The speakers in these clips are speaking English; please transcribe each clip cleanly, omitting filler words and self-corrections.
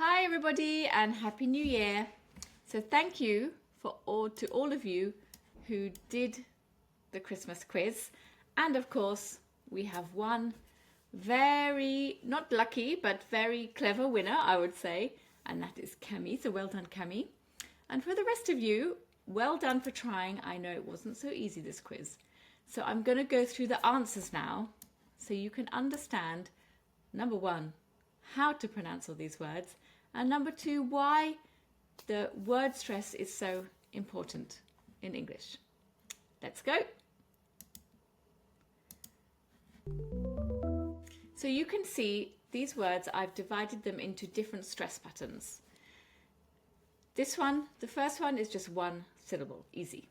Hi everybody and Happy New Year. So thank you to all of you who did the Christmas quiz. And of course, we have one very, not lucky, but very clever winner, I would say. And that is Cami. So well done, Cami. And for the rest of you, well done for trying. I know it wasn't so easy, this quiz. So I'm going to go through the answers now so you can understand, number one, how to pronounce all these words, and number two, why the word stress is so important in English. Let's go. So you can see these words, I've divided them into different stress patterns. This one, the first one is just one syllable, easy.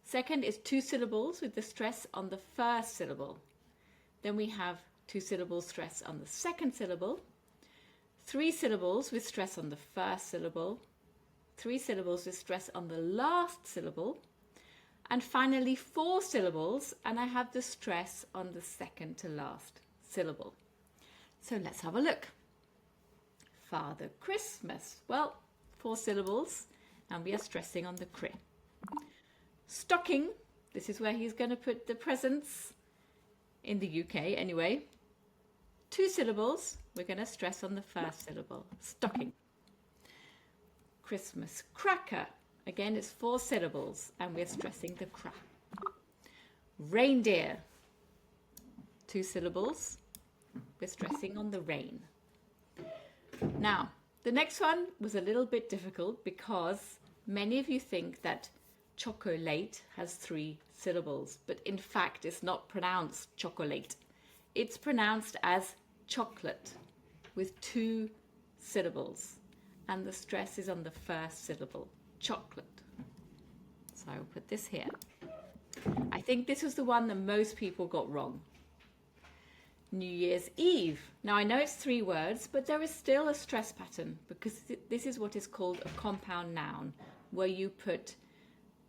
Second is two syllables with the stress on the first syllable. Then we have two syllables stress on the second syllable. Three syllables with stress on the first syllable. Three syllables with stress on the last syllable. And finally, four syllables, and I have the stress on the second to last syllable. So let's have a look. Father Christmas. Well, four syllables, and we are stressing on the cri. Stocking. This is where he's going to put the presents in the UK anyway. Two syllables, we're going to stress on the first syllable, stocking. Christmas cracker, again it's four syllables and we're stressing the cra. Reindeer, two syllables, we're stressing on the rain. Now, the next one was a little bit difficult because many of you think that chocolate has three syllables, but in fact it's not pronounced chocolate. It's pronounced as chocolate with two syllables, and the stress is on the first syllable, chocolate. So I'll put this here. I think this was the one that most people got wrong. New Year's Eve. Now I know it's three words, but there is still a stress pattern because this is what is called a compound noun, where you put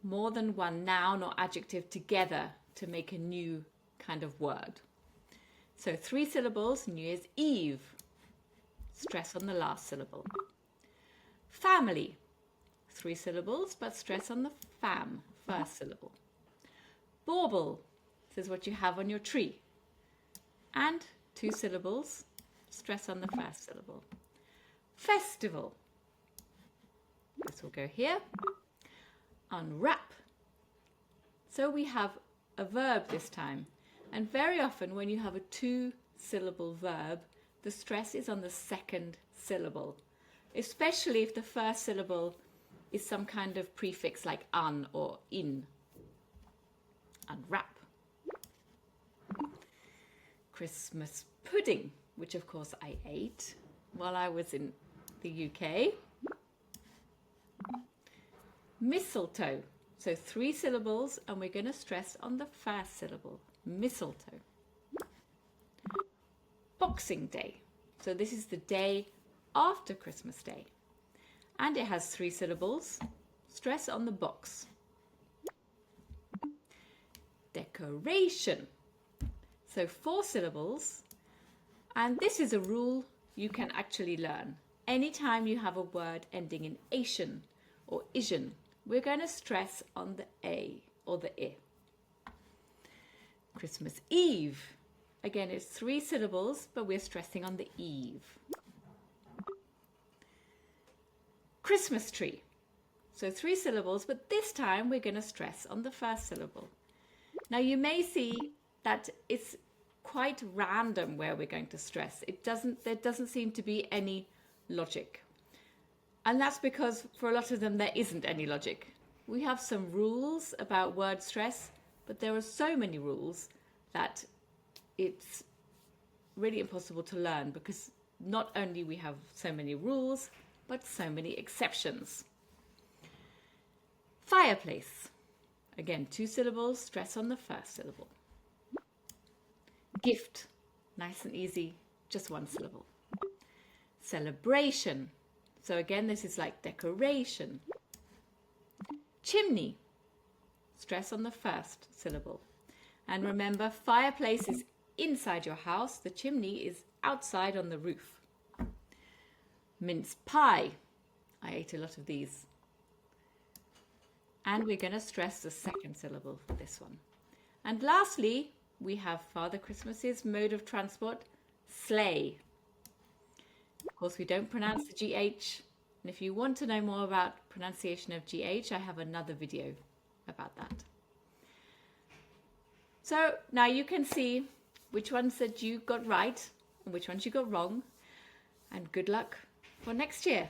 more than one noun or adjective together to make a new kind of word. So three syllables, New Year's Eve. Stress on the last syllable. Family. Three syllables, but stress on the fam, first syllable. Bauble. This is what you have on your tree. And two syllables, stress on the first syllable. Festival. This will go here. Unwrap. So we have a verb this time. And very often when you have a two-syllable verb, the stress is on the second syllable, especially if the first syllable is some kind of prefix like un or in. Unwrap. Christmas pudding, which of course I ate while I was in the UK. Mistletoe. So three syllables, and we're going to stress on the first syllable. Mistletoe. Boxing Day. So this is the day after Christmas Day. And it has three syllables. Stress on the box. Decoration. So four syllables. And this is a rule you can actually learn. Anytime you have a word ending in ation or isian, we're going to stress on the A or the I. Christmas Eve. Again, it's three syllables, but we're stressing on the eve. Christmas tree. So three syllables, but this time we're going to stress on the first syllable. Now you may see that it's quite random where we're going to stress. There doesn't seem to be any logic. And that's because for a lot of them there isn't any logic. We have some rules about word stress, but there are so many rules that it's really impossible to learn because not only we have so many rules, but so many exceptions. Fireplace. Again, two syllables, stress on the first syllable. Gift. Nice and easy, just one syllable. Celebration. So again, this is like decoration. Chimney. Stress on the first syllable. And remember, fireplace is inside your house. The chimney is outside on the roof. mince pie. I ate a lot of these. And we're going to stress the second syllable for this one. And lastly, we have Father Christmas's mode of transport, sleigh. Of course, we don't pronounce the GH. And if you want to know more about pronunciation of GH, I have another video about that. So now you can see which ones that you got right and which ones you got wrong. And good luck for next year.